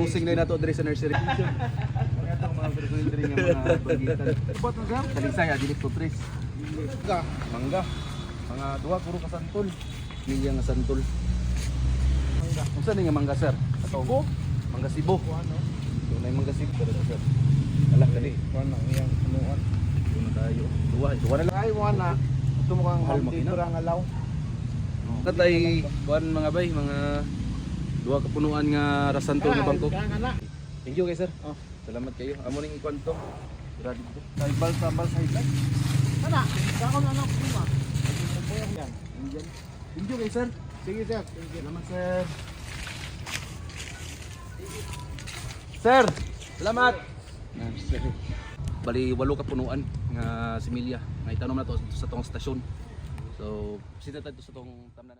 closing na nato diri sa nursery. Mga mga presentry nga mga bagitan. Bot na sir? Talisay adili to tres. Mangga. Mangga. Mga duha puro ka santol. Milya nga santol. Mangga. Unsa ni nga mangga sir? Cebu? Mangga Cebu. Ano? Dunay mangga Cebu pero sir. Alah kani. Kuan ang iyang anuan. Duha tayo. Duha na lang. Ay mo na. Ito mo kang Mahal home makina. dito ra nga law. Katay kuan mga bay, mga duha ka punuan nga rasantol nga bangko. Ana. Thank you kay sir. Oh. Salamat kayo. Amo ning ikuan to. Sira dito. Kay bal side lang. Ana, sa akong anak ko ma. Yan. Indian. Thank you kay sir. Sige sir. Thank you. Salamat sir. Sir, salamat. Bali walo ka punuan nga similya. Nga itanom na to sa tong stasyon. So, bisita tayo sa tong tamnan.